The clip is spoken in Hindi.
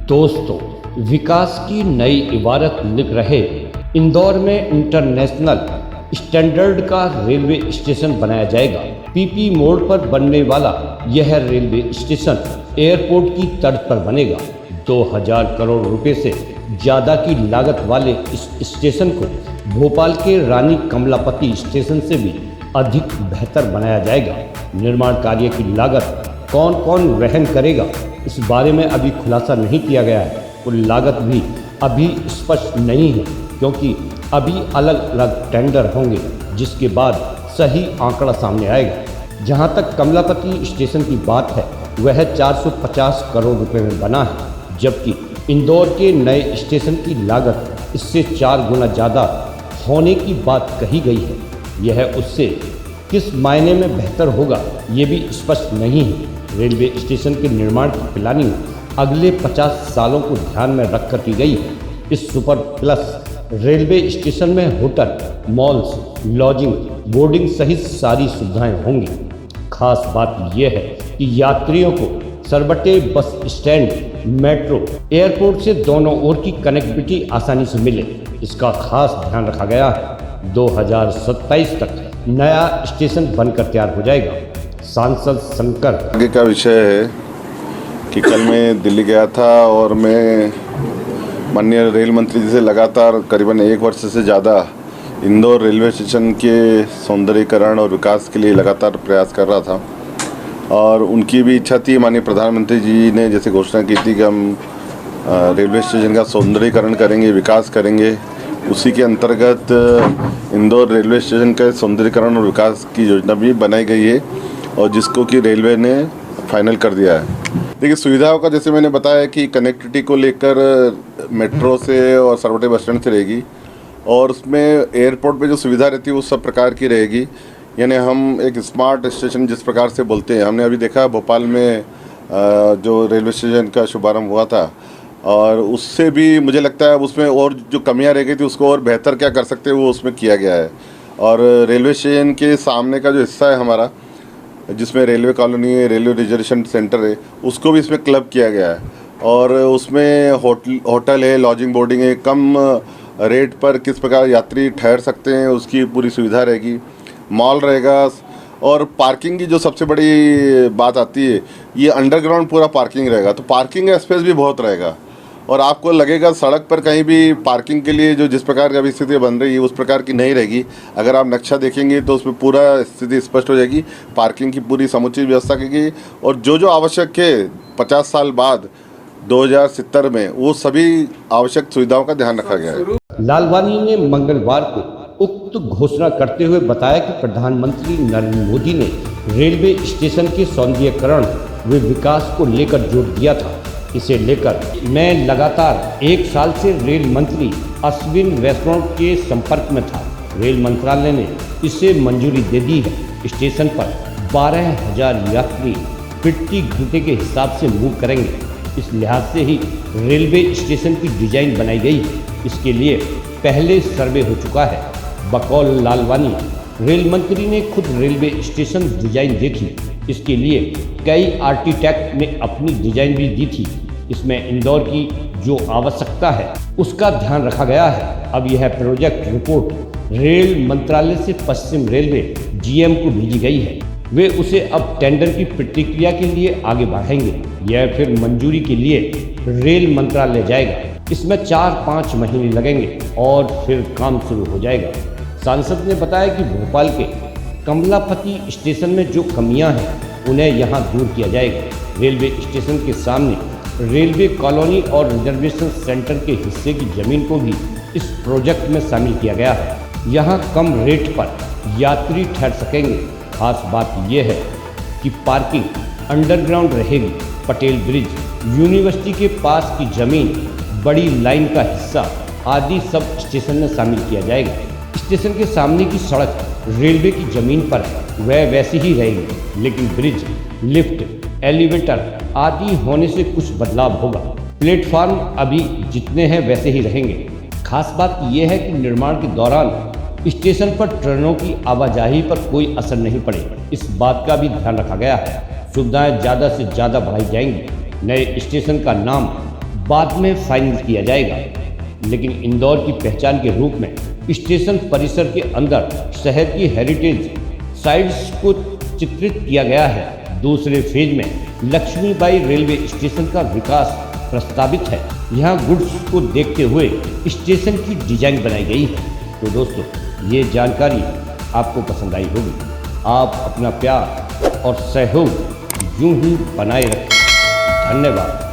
दोस्तों, विकास की नई इबारत लिख रहे इंदौर में इंटरनेशनल स्टैंडर्ड का रेलवे स्टेशन बनाया जाएगा। पीपी मोड़ पर बनने वाला यह रेलवे स्टेशन एयरपोर्ट की तर्ज पर बनेगा। 2000 करोड़ रुपए से ज़्यादा की लागत वाले इस स्टेशन को भोपाल के रानी कमलापति स्टेशन से भी अधिक बेहतर बनाया जाएगा। निर्माण कार्य की लागत कौन कौन वहन करेगा, इस बारे में अभी खुलासा नहीं किया गया है और लागत भी अभी स्पष्ट नहीं है, क्योंकि अभी अलग अलग टेंडर होंगे, जिसके बाद सही आंकड़ा सामने आएगा। जहां तक कमलापति स्टेशन की बात है, वह 450 करोड़ रुपए में बना है, जबकि इंदौर के नए स्टेशन की लागत इससे 4 गुना ज़्यादा होने की बात कही गई है। यह उससे किस मायने में बेहतर होगा, ये भी स्पष्ट नहीं है। रेलवे स्टेशन के निर्माण की प्लानिंग अगले 50 सालों को ध्यान में रखकर की गई है। इस सुपर प्लस रेलवे स्टेशन में होटल, मॉल्स, लॉजिंग, बोर्डिंग सहित सारी सुविधाएं होंगी। खास बात यह है कि यात्रियों को सरबटे बस स्टैंड, मेट्रो, एयरपोर्ट से दोनों ओर की कनेक्टिविटी आसानी से मिले, इसका खास ध्यान रखा गया है। 2027 तक नया स्टेशन बनकर तैयार हो जाएगा। सांसद शंकर आगे का विषय है कि कल मैं दिल्ली गया था और मैं माननीय रेल मंत्री जी से लगातार करीबन 1 वर्ष से ज़्यादा इंदौर रेलवे स्टेशन के सौंदर्यीकरण और विकास के लिए लगातार प्रयास कर रहा था। और उनकी भी इच्छा थी, माननीय प्रधानमंत्री जी ने जैसे घोषणा की थी कि हम रेलवे स्टेशन का सौंदर्यीकरण करेंगे, विकास करेंगे। उसी के अंतर्गत इंदौर रेलवे स्टेशन का सौंदर्यीकरण और विकास की योजना भी बनाई गई है और जिसको कि रेलवे ने फाइनल कर दिया है। देखिए, सुविधाओं का जैसे मैंने बताया कि कनेक्टिविटी को लेकर मेट्रो से और सरवटे बस स्टैंड से रहेगी, और उसमें एयरपोर्ट पे जो सुविधा रहती है वो सब प्रकार की रहेगी। यानी हम एक स्मार्ट स्टेशन जिस प्रकार से बोलते हैं, हमने अभी देखा भोपाल में जो रेलवे स्टेशन का शुभारंभ हुआ था, और उससे भी मुझे लगता है उसमें और जो कमियां रह गई थी उसको और बेहतर क्या कर सकते हैं वो उसमें किया गया है। और रेलवे स्टेशन के सामने का जो हिस्सा है हमारा, जिसमें रेलवे कॉलोनी है, रेलवे रिजर्वेशन सेंटर है, उसको भी इसमें क्लब किया गया है। और उसमें होटल है, लॉजिंग, बोर्डिंग है, कम रेट पर किस प्रकार यात्री ठहर सकते हैं उसकी पूरी सुविधा रहेगी। मॉल रहेगा, और पार्किंग की जो सबसे बड़ी बात आती है, ये अंडरग्राउंड पूरा पार्किंग रहेगा, तो पार्किंग स्पेस भी बहुत रहेगा। और आपको लगेगा सड़क पर कहीं भी पार्किंग के लिए जो जिस प्रकार की अभी स्थिति बन रही है उस प्रकार की नहीं रहेगी। अगर आप नक्शा देखेंगे तो उसमें पूरा स्थिति स्पष्ट हो जाएगी, पार्किंग की पूरी समुचित व्यवस्था की गई। और जो आवश्यक है 50 साल बाद 2070 में, वो सभी आवश्यक सुविधाओं का ध्यान रखा गया है। लालवानी ने मंगलवार को उक्त घोषणा करते हुए बताया कि प्रधानमंत्री नरेंद्र मोदी ने रेलवे स्टेशन के सौंदर्यीकरण व विकास को लेकर जोर दिया था। इसे लेकर मैं लगातार 1 साल से रेल मंत्री अश्विन वैष्णव के संपर्क में था। रेल मंत्रालय ने इसे मंजूरी दे दी है। स्टेशन पर 12,000 यात्री प्रति घंटे के हिसाब से मूव करेंगे। इस लिहाज से ही रेलवे स्टेशन की डिजाइन बनाई गई है। इसके लिए पहले सर्वे हो चुका है। बकौल लालवानी, रेल मंत्री ने खुद रेलवे स्टेशन डिजाइन देखी। इसके लिए कई आर्किटेक्ट ने अपनी डिजाइन भी दी थी। इसमें इंदौर की जो आवश्यकता है उसका ध्यान रखा गया है। अब यह प्रोजेक्ट रिपोर्ट रेल मंत्रालय से पश्चिम रेलवे जीएम को भेजी गई है। वे उसे अब टेंडर की प्रक्रिया के लिए आगे बढ़ाएंगे। यह फिर मंजूरी के लिए रेल मंत्रालय जाएगा। इसमें 4-5 महीने लगेंगे और फिर काम शुरू हो जाएगा। सांसद ने बताया कि भोपाल के कमलापति स्टेशन में जो कमियां हैं उन्हें यहां दूर किया जाएगा। रेलवे स्टेशन के सामने रेलवे कॉलोनी और रिजर्वेशन सेंटर के हिस्से की जमीन को भी इस प्रोजेक्ट में शामिल किया गया है। यहां कम रेट पर यात्री ठहर सकेंगे। खास बात यह है कि पार्किंग अंडरग्राउंड रहेगी। पटेल ब्रिज, यूनिवर्सिटी के पास की जमीन, बड़ी लाइन का हिस्सा आदि सब स्टेशन में शामिल किया जाएगा। स्टेशन के सामने की सड़क रेलवे की जमीन पर है, वह वैसी ही रहेगी, लेकिन ब्रिज, लिफ्ट, एलिवेटर आदि होने से कुछ बदलाव होगा। प्लेटफॉर्म अभी जितने हैं वैसे ही रहेंगे। खास बात यह है कि निर्माण के दौरान स्टेशन पर ट्रेनों की आवाजाही पर कोई असर नहीं पड़ेगा। इस बात का भी ध्यान रखा गया है। सुविधाएं ज़्यादा से ज़्यादा बढ़ाई जाएंगी। नए स्टेशन का नाम बाद में फाइनल किया जाएगा। लेकिन इंदौर की पहचान के रूप में स्टेशन परिसर के अंदर शहर की हेरिटेज साइट्स को चित्रित किया गया है। दूसरे फेज में लक्ष्मीबाई रेलवे स्टेशन का विकास प्रस्तावित है। यहाँ गुड्स को देखते हुए स्टेशन की डिजाइन बनाई गई है। तो दोस्तों, ये जानकारी आपको पसंद आई होगी। आप अपना प्यार और सहयोग यूं ही बनाए रखें। धन्यवाद।